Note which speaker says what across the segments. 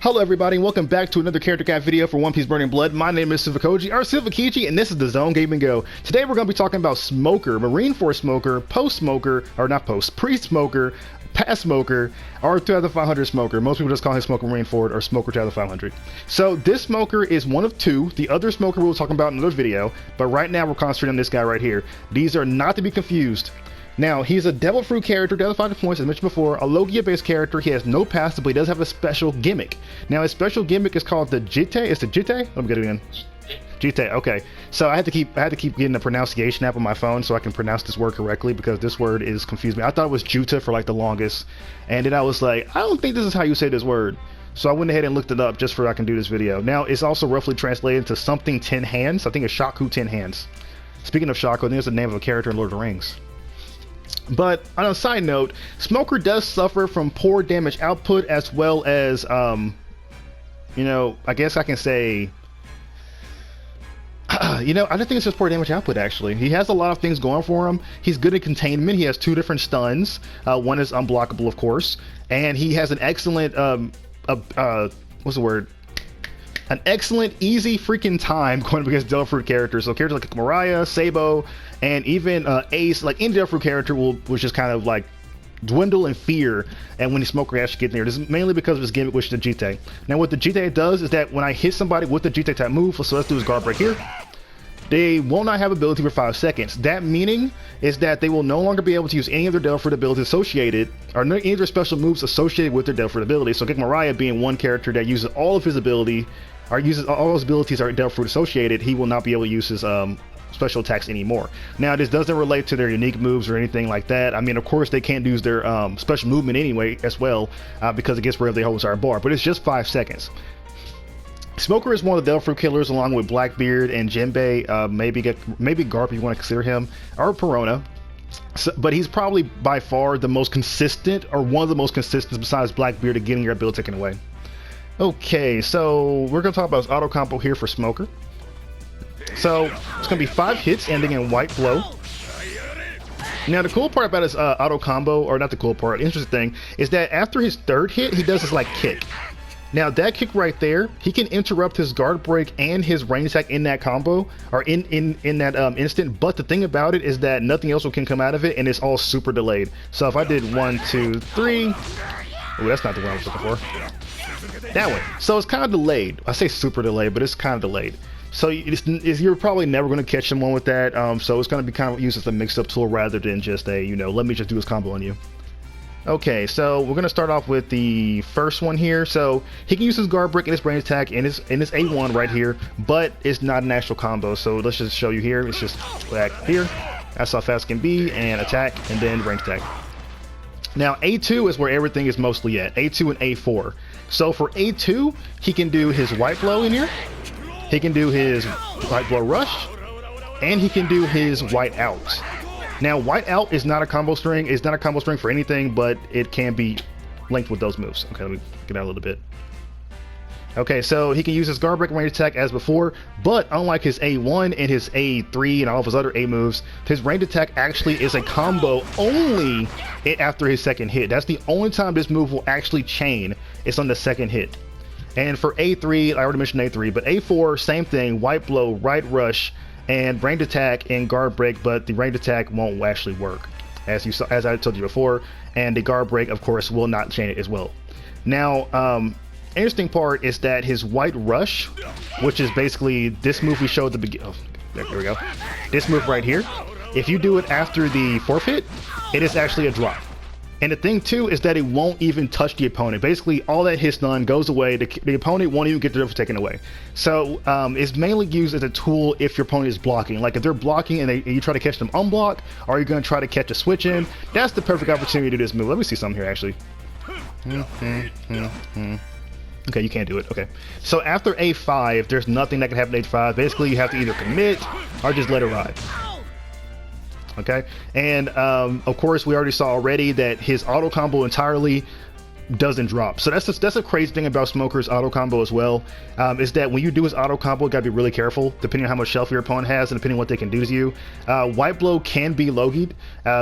Speaker 1: Hello everybody and welcome back to another character guide video for One Piece Burning Blood. My name is Silvokiji and this is TheZoneGamingGo. Today we're going to be talking about Smoker, Marineford Smoker, Post-Smoker, or not Post, Pre-Smoker, Past Smoker, or 2500 Smoker. Most people just call him Smoker Marineford or Smoker 2500. So this Smoker is one of two. The other Smoker we'll talk about in another video, but right now we're concentrating on this guy right here. These are not to be confused. Now, he's a Devil Fruit character, Devil 5 points, as mentioned before, a Logia-based character. He has no passive, but he does have a special gimmick. Now, his special gimmick is called the Jite. Is it Jite? Let me get it again. Jite, okay. So I had to keep getting the pronunciation app on my phone so I can pronounce this word correctly because this word is confusing me. I thought it was Juta for like the longest, and then I was like, I don't think this is how you say this word. So I went ahead and looked it up just so I can do this video. Now, it's also roughly translated to something 10 hands. I think it's Shaku 10 hands. Speaking of Shaku, there's the name of a character in Lord of the Rings. But on a side note, Smoker does suffer from poor damage output as well as, you know, I guess I can say, you know, I don't think it's just poor damage output actually. He has a lot of things going for him. He's good at containment. He has two different stuns. One is unblockable, of course, and he has an excellent, what's the word? An excellent, easy freaking time going against Devil Fruit characters. So characters like Mariah, Sabo, and even Ace, like any Devil Fruit character will just kind of like dwindle in fear. And when the Smoker actually gets there, this is mainly because of his gimmick, which is the Jite. Now, what the Jite does is that when I hit somebody with the Jite type move, so let's do his guard break here. They will not have ability for 5 seconds. That meaning is that they will no longer be able to use any of their Devil Fruit abilities associated, or any of their special moves associated with their Devil Fruit ability. So, Mariah being one character that uses all of his ability, or uses all his abilities are Devil Fruit associated, he will not be able to use his special attacks anymore. Now, this doesn't relate to their unique moves or anything like that. I mean, of course, they can't use their special movement anyway as well, because it gets rid of their whole entire bar, but it's just 5 seconds. Smoker is one of the Devil Fruit killers along with Blackbeard and Jinbei, maybe Garp if you want to consider him, or Perona. So, but he's probably by far the most consistent, or one of the most consistent besides Blackbeard at getting your ability taken away. Okay, so we're going to talk about his Autocombo here for Smoker. So it's going to be 5 hits ending in white blow. Now the cool part about his Autocombo, or not the cool part, interesting thing, is that after his 3rd hit, he does this like kick. Now that kick right there, he can interrupt his guard break and his range attack in that combo, or in that instant. But the thing about it is that nothing else can come out of it, and it's all super delayed. So if I did 1, 2, 3, oh, that's not the one I was looking for. That one. So it's kind of delayed. I say super delayed, but it's kind of delayed. So you're probably never going to catch someone with that. So it's going to be kind of used as a mix-up tool rather than just a, you know, let me just do this combo on you. Okay, so we're going to start off with the first one here. So he can use his guard break and his range attack and his A1 right here, but it's not an actual combo. So let's just show you here. It's just back here. That's how fast it can be, and attack, and then range attack. Now A2 is where everything is mostly at, A2 and A4. So for A2, he can do his white blow in here, he can do his white blow rush, and he can do his white out. Now white out is not a combo string, it's not a combo string for anything, but it can be linked with those moves. Okay, let me get out a little bit. Okay, so he can use his guard break range attack as before, but unlike his A1 and his A3 and all of his other A moves, his range attack actually is a combo only after his 2nd hit. That's the only time this move will actually chain. It's on the 2nd hit. And for A3, I already mentioned A3, but A4, same thing, white blow, right rush, and range attack and guard break, but the range attack won't actually work, as I told you before, and the guard break, of course, will not chain it as well. Now, interesting part is that his white rush, which is basically this move we showed at the beginning. Oh, there we go. This move right here. If you do it after the 4th hit, it is actually a drop. And the thing too is that it won't even touch the opponent. Basically, all that hit stun goes away. The opponent won't even get their for taken away. So it's mainly used as a tool if your opponent is blocking. Like if they're blocking and you try to catch them unblock, or you're going to try to catch a switch in. That's the perfect opportunity to do this move. Let me see something here actually. Okay, you can't do it. Okay. So after A5, there's nothing that can happen at A5. Basically, you have to either commit or just let it ride. Okay. And of course, we already saw already that his auto combo entirely doesn't drop. So that's a crazy thing about Smoker's auto combo as well, is that when you do his auto combo, you gotta be really careful depending on how much shelf your opponent has and depending on what they can do to you. White Blow can be Logi'd,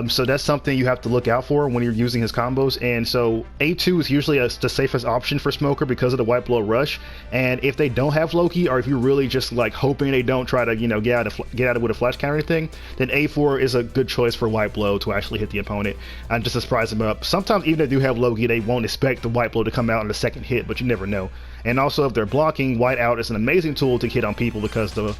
Speaker 1: so that's something you have to look out for when you're using his combos. And so A2 is usually the safest option for Smoker because of the White Blow rush. And if they don't have Loki, or if you're really just like hoping they don't try to get out of with a flash counter or anything, then A4 is a good choice for White Blow to actually hit the opponent and just to surprise them up. Sometimes even if they do have Loki, they won't expect the White Blow to come out in the second hit, but you never know. And also, if they're blocking, White Out is an amazing tool to hit on people because the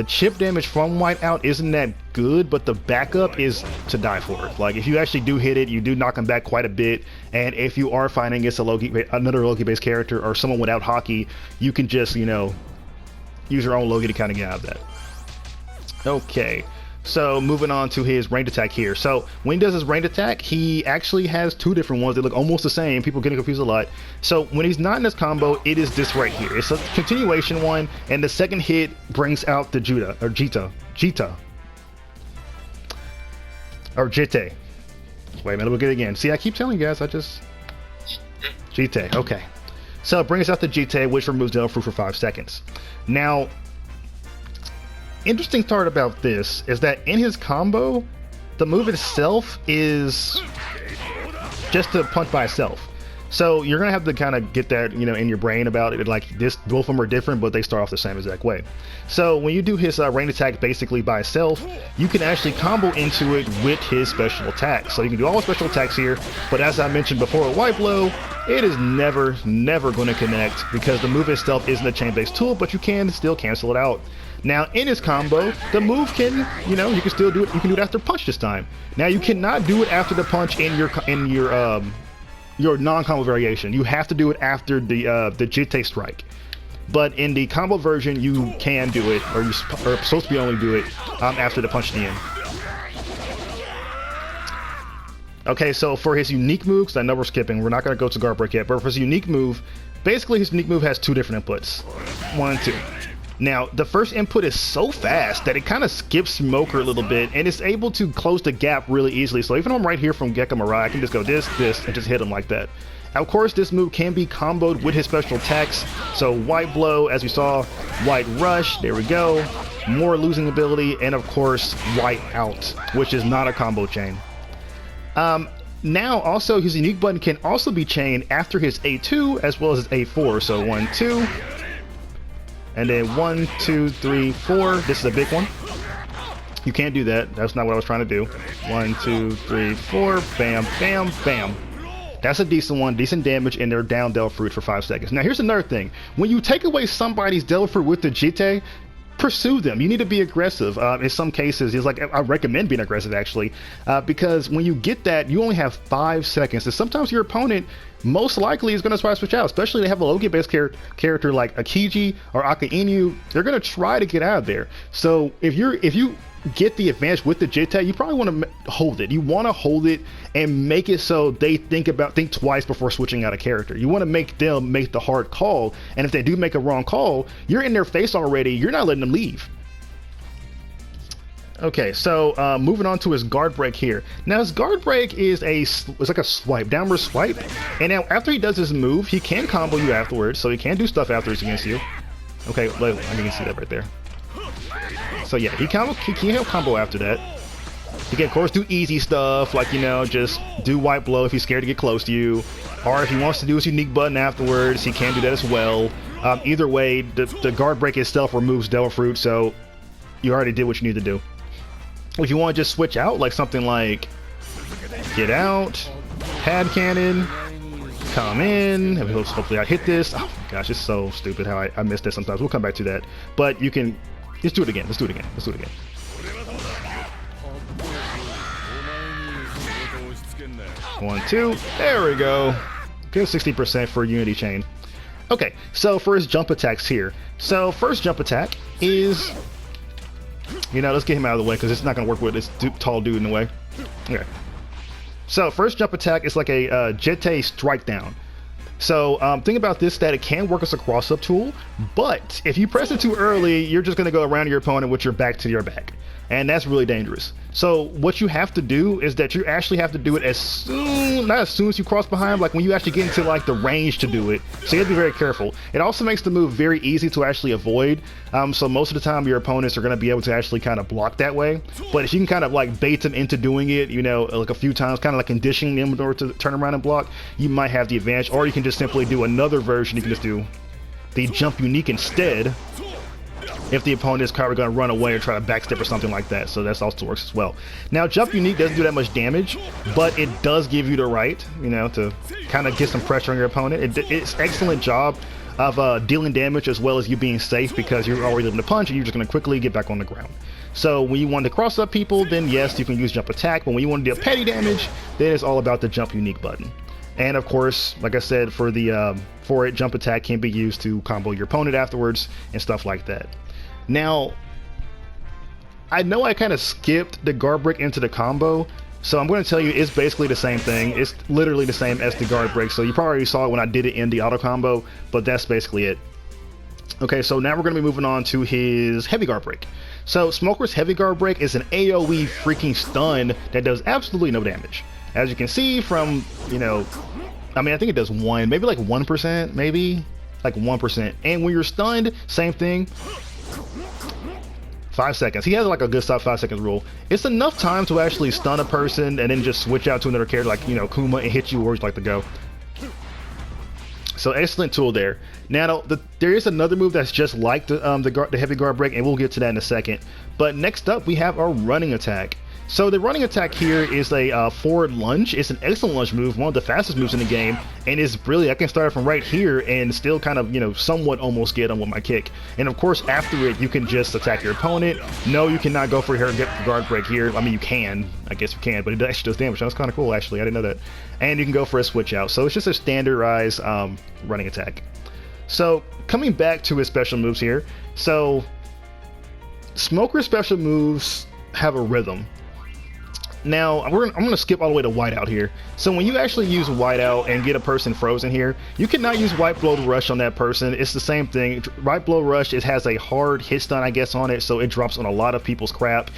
Speaker 1: chip damage from White Out isn't that good, but the backup is to die for. Like, if you actually do hit it, you do knock them back quite a bit, and if you are fighting against another Loki-based character or someone without hockey, you can just, use your own Loki to kind of get out of that. Okay. So moving on to his ranged attack here. So when he does his ranged attack, he actually has two different ones. They look almost the same. People getting confused a lot. So when he's not in this combo, it is this right here. It's a continuation one, and the second hit brings out the Jita. Or Jite. Wait a minute, we'll get it again. See, I keep telling you guys, Jite, okay. So it brings out the Jite, which removes Devil Fruit for 5 seconds. Now, interesting part about this is that in his combo, the move itself is just to punch by itself. So you're gonna have to kind of get that, in your brain about it. Like this, both of them are different, but they start off the same exact way. So when you do his ranged attack basically by itself, you can actually combo into it with his special attack. So you can do all the special attacks here, but as I mentioned before, with White Blow, it is never going to connect because the move itself isn't a chain-based tool, but you can still cancel it out. Now in his combo, the move can, you can still do it. You can do it after punch this time. Now you cannot do it after the punch in your non-combo variation. You have to do it after the Jite strike. But in the combo version, you can do it, or you're supposed to be only do it after the punch at the end. Okay, so for his unique move, because I know we're skipping, we're not going to go to guard break yet, but for his unique move, basically his unique move has two different inputs. 1 and 2. Now, the first input is so fast that it kind of skips Smoker a little bit, and it's able to close the gap really easily. So even though I'm right here from Gekko Mirai, I can just go this, and just hit him like that. Of course, this move can be comboed with his special attacks. So White Blow, as we saw, White Rush, there we go. More losing ability, and of course, White Out, which is not a combo chain. Now, also, his unique button can also be chained after his A2 as well as his A4. So 1, 2. And then 1, 2, 3, 4. This is a big one. You can't do that. That's not what I was trying to do. 1, 2, 3, 4. Bam, bam, bam. That's a decent one. Decent damage, and they're down Devil Fruit for 5 seconds. Now, here's another thing. When you take away somebody's Devil Fruit with the Jite, pursue them. You need to be aggressive. In some cases, it's like I recommend being aggressive actually, because when you get that, you only have 5 seconds. And sometimes your opponent most likely is going to try to switch out, especially if they have a Logia-based character like Akiji or Aka Inu. They're going to try to get out of there. So if you get the advantage with the Jite, you probably want to hold it. You want to hold it and make it so they think twice before switching out a character. You want to make them make the hard call, and if they do make a wrong call, you're in their face already. You're not letting them leave. Okay, so moving on to his guard break here. Now his guard break is it's like a swipe, downward swipe, and now after he does his move, he can combo you afterwards, so he can do stuff afterwards against you. Okay, I think you can see that right there. So yeah, he can have combo after that. He can of course do easy stuff like, just do White Blow if he's scared to get close to you, or if he wants to do his unique button afterwards, he can do that as well. Either way, the guard break itself removes Devil Fruit, so you already did what you need to do. If you want to just switch out, like something like get out, pad cannon, come in, hopefully I hit this. Oh my gosh, it's so stupid how I miss this sometimes. We'll come back to that, but you can just do it again. Let's do it again. 1, 2, there we go. Good 60% for Unity Chain. Okay, so for his jump attacks here. So first jump attack is, let's get him out of the way because it's not going to work with this tall dude in the way. Okay. So first jump attack is like a Jite strike down. So think about this, that it can work as a cross-up tool, but if you press it too early, you're just going to go around your opponent with your back to your back. and that's really dangerous. So what you have to do is that you actually have to do it as soon, not as soon as you cross behind, like when you actually get into like the range to do it. So you have to be very careful. It also makes the move very easy to actually avoid. So most of the time your opponents are going to be able to actually kind of block that way. But if you can kind of like bait them into doing it, you know, like a few times, kind of like conditioning them in order to turn around and block, you might have the advantage. Or you can just simply do another version. You can just do the jump unique instead, if the opponent is probably going to run away or try to backstep or something like that. So that's also works as well. Now, jump unique doesn't do that much damage, but it does give you the right, you know, to kind of get some pressure on your opponent. It's excellent job of dealing damage as well as you being safe, because you're already able to punch and you're just going to quickly get back on the ground. So when you want to cross up people, then yes, you can use jump attack, but when you want to deal petty damage, then it's all about the jump unique button. And of course, like I said, for it, jump attack can be used to combo your opponent afterwards and stuff like that. Now, I know I kind of skipped the guard break into the combo, so I'm going to tell you it's basically the same thing. It's literally the same as the guard break, so you probably already saw it when I did it in the auto combo, but that's basically it. Okay, so now we're going to be moving on to his heavy guard break. So Smoker's heavy guard break is an AoE freaking stun that does absolutely no damage. As you can see from, you know, I mean, I think it does maybe like 1%, maybe like 1%. And when you're stunned, same thing. 5 seconds. He has like a good stop 5 seconds rule. It's enough time to actually stun a person and then just switch out to another character like, you know, Kuma, and hit you where you'd like to go. So excellent tool there. Now there is another move that's just like the heavy guard break, and we'll get to that in a second. But next up we have our running attack. So the running attack here is a forward lunge. It's an excellent lunge move, one of the fastest moves in the game, and it's really, I can start from right here and still kind of, you know, somewhat almost get him with my kick. And of course after it you can just attack your opponent. No, you cannot go for your guard break here. I mean, you can, I guess you can, but it actually does damage. That's kind of cool actually, I didn't know that. And you can go for a switch out. So it's just a standardized running attack. So coming back to his special moves here, so Smoker's special moves have a rhythm. Now, I'm going to skip all the way to whiteout here. So when you actually use whiteout and get a person frozen here, you cannot use white blow rush on that person. It's the same thing. White blow rush, it has a hard hit stun, I guess, on it, so it drops on a lot of people's crap.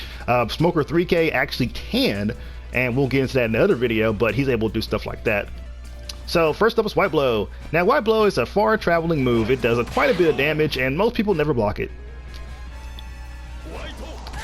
Speaker 1: Smoker 3K actually can, and we'll get into that in the other video, but he's able to do stuff like that. So first up is white blow. Now white blow is a far traveling move. It does quite a bit of damage, and most people never block it.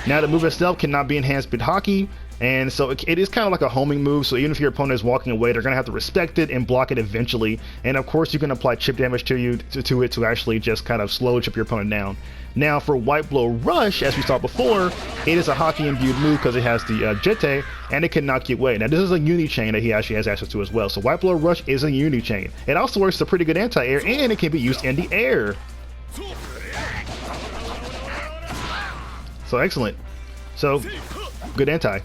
Speaker 1: Now the move itself cannot be enhanced with hockey, and so it is kind of like a homing move, so even if your opponent is walking away, they're going to have to respect it and block it eventually. And of course you can apply chip damage to it to actually just kind of slow chip your opponent down. Now for white blow rush, as we saw before, it is a hockey imbued move because it has the jete, and it can knock you away. Now this is a uni chain that he actually has access to as well, so white blow rush is a uni chain. It also works as a pretty good anti-air, and it can be used in the air. So excellent. So good anti.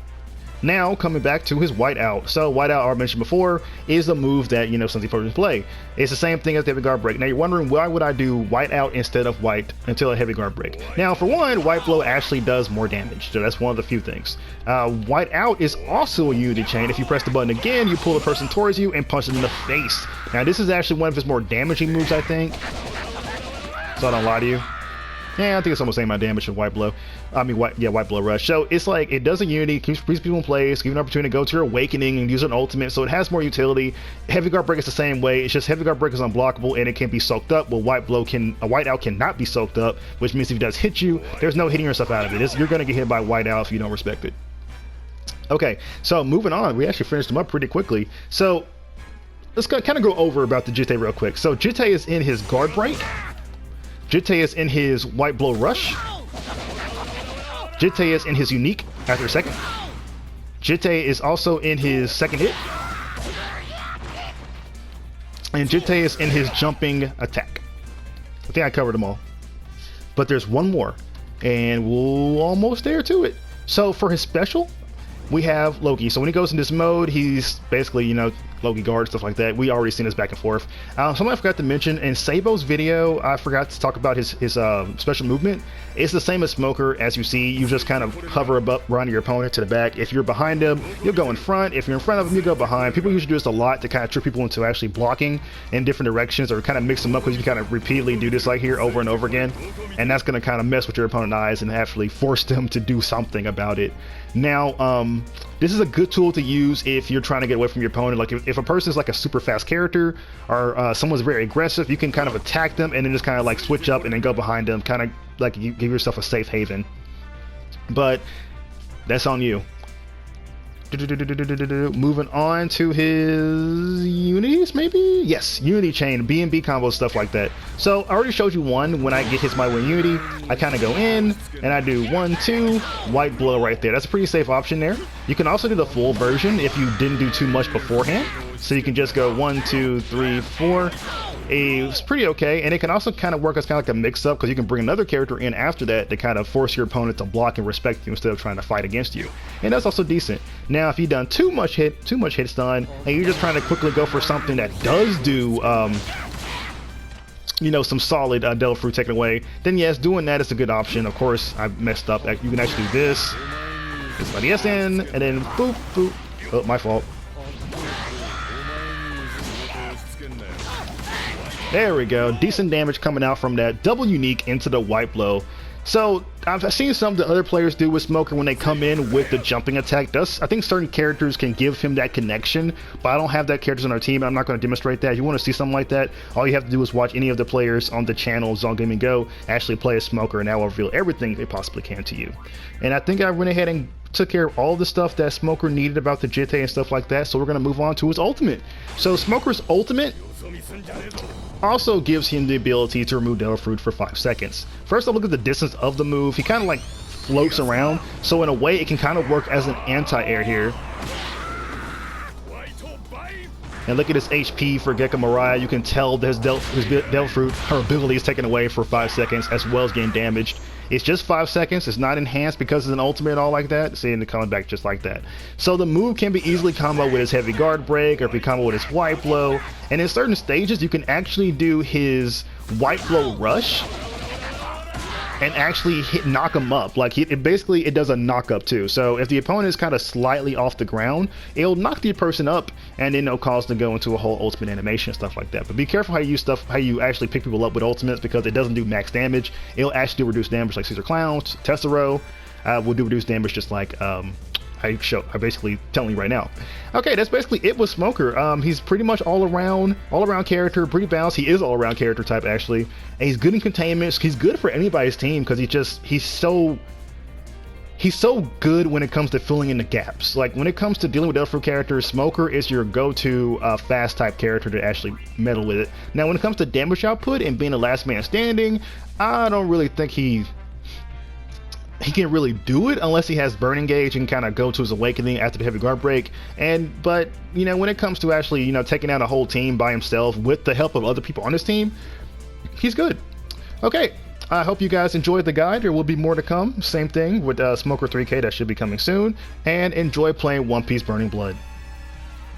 Speaker 1: Now coming back to his whiteout. So whiteout, I mentioned before, is a move that, you know, some people play. It's the same thing as the heavy guard break. Now you're wondering, why would I do whiteout instead of white until a heavy guard break? Now for one, white blow actually does more damage, so that's one of the few things. Whiteout is also a unity chain. If you press the button again, you pull the person towards you and punch them in the face. Now this is actually one of his more damaging moves, I think, so I don't lie to you. Yeah, I think it's almost the same amount of damage of white blow. I mean, white blow rush. So it's like, it does a unity, keeps people in place, gives you an opportunity to go to your awakening and use an ultimate, so it has more utility. Heavy guard break is the same way. It's just heavy guard break is unblockable and it can be soaked up. Well, whiteout cannot be soaked up, which means if it does hit you, there's no hitting yourself out of it. You're going to get hit by whiteout if you don't respect it. Okay, so moving on, we actually finished them up pretty quickly. So let's kind of go over about the jite real quick. So jite is in his guard break. Jite is in his white blow rush. Jite is in his unique after a second. Jite is also in his second hit. And Jite is in his jumping attack. I think I covered them all. But there's one more, and we're almost there to it. So for his special, we have Loki. So when he goes in this mode, he's basically, you know, Logia guard, stuff like that. We already seen this back and forth. Something I forgot to mention in Sabo's video, I forgot to talk about his special movement. It's the same as Smoker. As you see, you just kind of hover around your opponent to the back. If you're behind him, you'll go in front. If you're in front of him, you go behind. People usually do this a lot to kind of trick people into actually blocking in different directions, or kind of mix them up, because you kind of repeatedly do this like here over and over again, and that's going to kind of mess with your opponent's eyes and actually force them to do something about it. Now, this is a good tool to use if you're trying to get away from your opponent. Like if a person is like a super fast character, or someone's very aggressive, you can kind of attack them and then just kind of like switch up and then go behind them, kind of like you give yourself a safe haven. But that's on you. Moving on to his unities, maybe? Yes, unity chain, B&B combo, stuff like that. So I already showed you one. When I get hits my win unity, I kind of go in and I do 1, 2, white blow right there. That's a pretty safe option there. You can also do the full version if you didn't do too much beforehand. So you can just go 1, 2, 3, 4. It's pretty okay, and it can also kind of work as kind of like a mix-up, because you can bring another character in after that to kind of force your opponent to block and respect you instead of trying to fight against you, and that's also decent. Now, if you've done too much hit stun, and you're just trying to quickly go for something that does do, you know, some solid Devil Fruit taken away, then yes, doing that is a good option. Of course, I messed up. You can actually do this. Get somebody else in, and then boop, boop. Oh, my fault. There we go. Decent damage coming out from that. Double unique into the white blow. So I've seen some of the other players do with Smoker when they come in with the jumping attack. I think certain characters can give him that connection, but I don't have that characters on our team. I'm not going to demonstrate that. If you want to see something like that, all you have to do is watch any of the players on the channel TheZoneGamingGo actually play a Smoker, and that will reveal everything they possibly can to you. And I think I went ahead and took care of all the stuff that Smoker needed about the Jitte and stuff like that, so we're going to move on to his ultimate. So Smoker's ultimate also gives him the ability to remove Devil Fruit for 5 seconds. First, I'll look at the distance of the move. He kind of like floats around, so in a way it can kind of work as an anti-air here. And look at his HP for Gecko Mariah. You can tell that his Devil Fruit, her ability is taken away for 5 seconds, as well as getting damaged. It's just 5 seconds. It's not enhanced because it's an ultimate and all like that. See, and it comes back just like that. So the move can be easily comboed with his heavy guard break, or be comboed with his white blow. And in certain stages, you can actually do his white blow rush and actually knock him up. Like it does a knock up too. So if the opponent is kind of slightly off the ground, it'll knock the person up, and then it'll cause them to go into a whole ultimate animation and stuff like that. But be careful how you use stuff, how you actually pick people up with ultimates, because it doesn't do max damage. It'll actually do reduced damage, like Caesar Clowns. Tessero will do reduced damage, just like I'm basically telling you right now. Okay, that's basically it with Smoker. He's pretty much all around character, pretty balanced. He is all around character type actually, and he's good in containment. He's good for anybody's team, because he's so good when it comes to filling in the gaps. Like when it comes to dealing with Devil Fruit characters, Smoker is your go-to fast type character to actually meddle with it. Now when it comes to damage output and being the last man standing, I don't really think he can really do it unless he has Burning Gauge and kind of go to his awakening after the heavy guard break. But you know, when it comes to actually, you know, taking out a whole team by himself with the help of other people on his team, he's good. Okay, I hope you guys enjoyed the guide. There will be more to come. Same thing with Smoker 3K, that should be coming soon. And enjoy playing One Piece Burning Blood.